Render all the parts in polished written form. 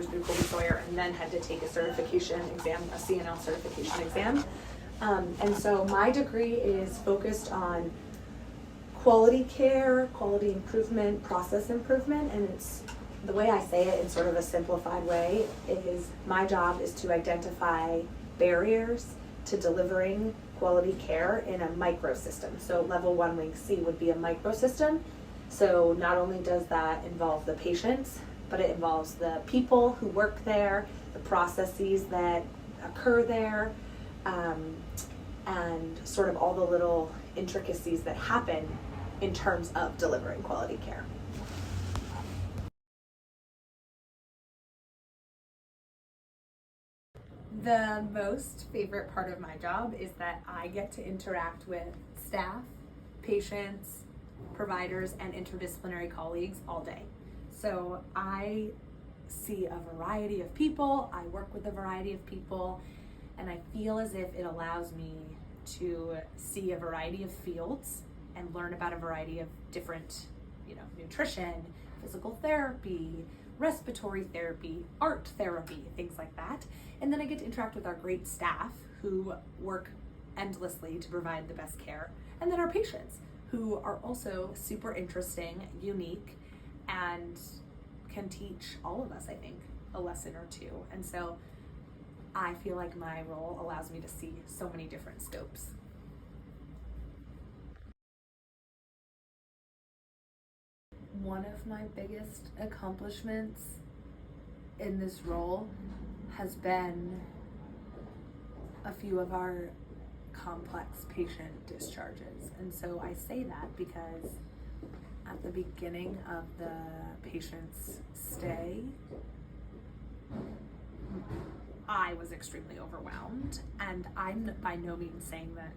master's through Colby Sawyer and then had to take a certification exam, a CNL certification exam. And so my degree is focused on quality care, quality improvement, process improvement, and it's, the way I say it in sort of a simplified way, is my job is to identify barriers to delivering quality care in a microsystem. So level 1WC would be a microsystem. So not only does that involve the patients, but it involves the people who work there, the processes that occur there, and sort of all the little intricacies that happen in terms of delivering quality care. The most favorite part of my job is that I get to interact with staff, patients, providers, and interdisciplinary colleagues all day. So I see a variety of people, I work with a variety of people, and I feel as if it allows me to see a variety of fields and learn about a variety of different, nutrition, physical therapy, respiratory therapy, art therapy, things like that. And then I get to interact with our great staff who work endlessly to provide the best care. And then our patients who are also super interesting, unique, and can teach all of us, I think, a lesson or two. And so I feel like my role allows me to see so many different scopes. One of my biggest accomplishments in this role has been a few of our complex patient discharges. And so I say that because at the beginning of the patient's stay, I was extremely overwhelmed, and I'm by no means saying that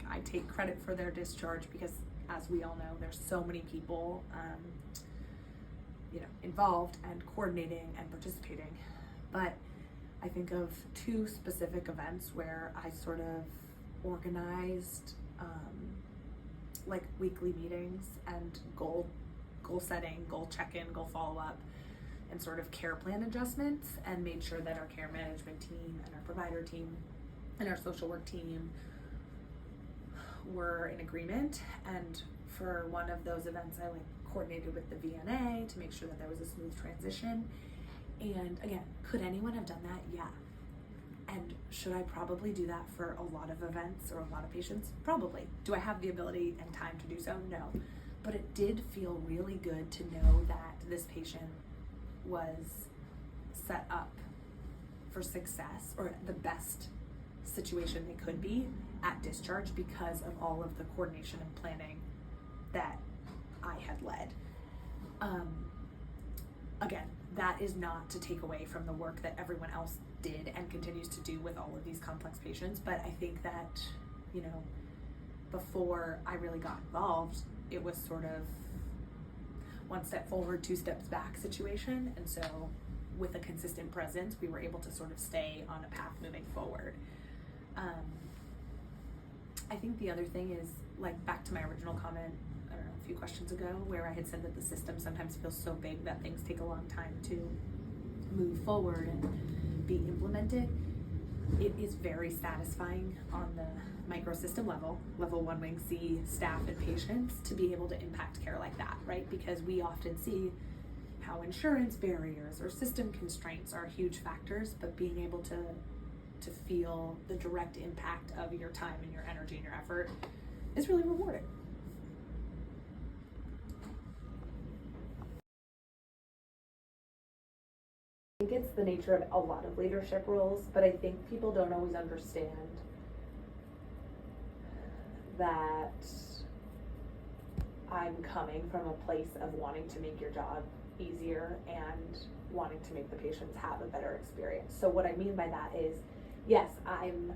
I take credit for their discharge, because as we all know, there's so many people involved and coordinating and participating. But I think of two specific events where I sort of organized weekly meetings and goal setting, goal check-in, goal follow-up, and sort of care plan adjustments, and made sure that our care management team and our provider team and our social work team were in agreement. And for one of those events, I coordinated with the VNA to make sure that there was a smooth transition. And again, could anyone have done that? Yeah. And should I probably do that for a lot of events or a lot of patients? Probably. Do I have the ability and time to do so? No. But it did feel really good to know that this patient was set up for success, or the best situation they could be at discharge, because of all of the coordination and planning that I had led. Again, that is not to take away from the work that everyone else did and continues to do with all of these complex patients, but I think that, before I really got involved, it was sort of one step forward, two steps back situation. And so with a consistent presence, we were able to sort of stay on a path moving forward. I think the other thing is, back to my original comment, a few questions ago, where I had said that the system sometimes feels so big that things take a long time to move forward and be implemented. It is very satisfying on the microsystem level 1WC staff and patients, to be able to impact care like that, right? Because we often see how insurance barriers or system constraints are huge factors, but being able to feel the direct impact of your time and your energy and your effort is really rewarding. I think it's the nature of a lot of leadership roles, but I think people don't always understand that I'm coming from a place of wanting to make your job easier and wanting to make the patients have a better experience. So what I mean by that is, yes, I'm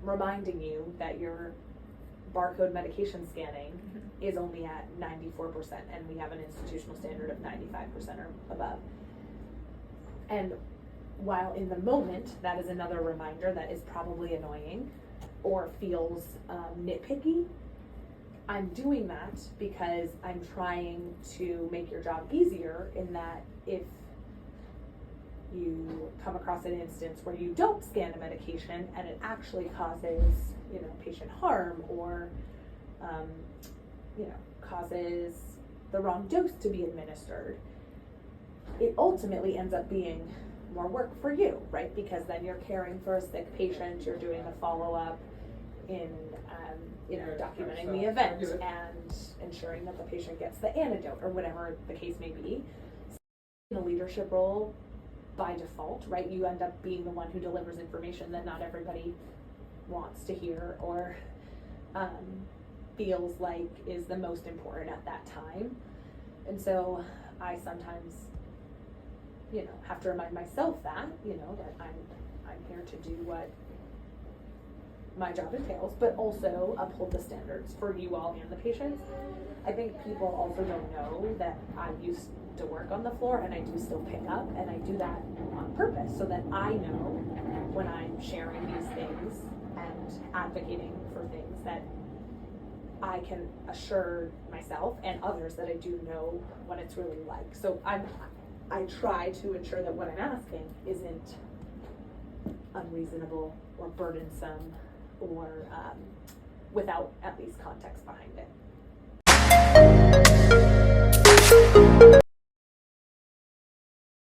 reminding you that barcode medication scanning is only at 94%, and we have an institutional standard of 95% or above. And while in the moment that is another reminder that is probably annoying or feels nitpicky, I'm doing that because I'm trying to make your job easier, in that if you come across an instance where you don't scan a medication and it actually causes, patient harm or, causes the wrong dose to be administered, it ultimately ends up being more work for you, right? Because then you're caring for a sick patient, you're doing the follow-up in, documenting the event and ensuring that the patient gets the antidote or whatever the case may be. In a leadership role, by default, right, you end up being the one who delivers information that not everybody wants to hear or feels like is the most important at that time. And so I sometimes, have to remind myself that, that I'm here to do what my job entails, but also uphold the standards for you all and the patients. I think people also don't know that I used to work on the floor and I do still pick up, and I do that on purpose so that I know when I'm sharing these things and advocating for things that I can assure myself and others that I do know what it's really like. So I try to ensure that what I'm asking isn't unreasonable or burdensome or without at least context behind it.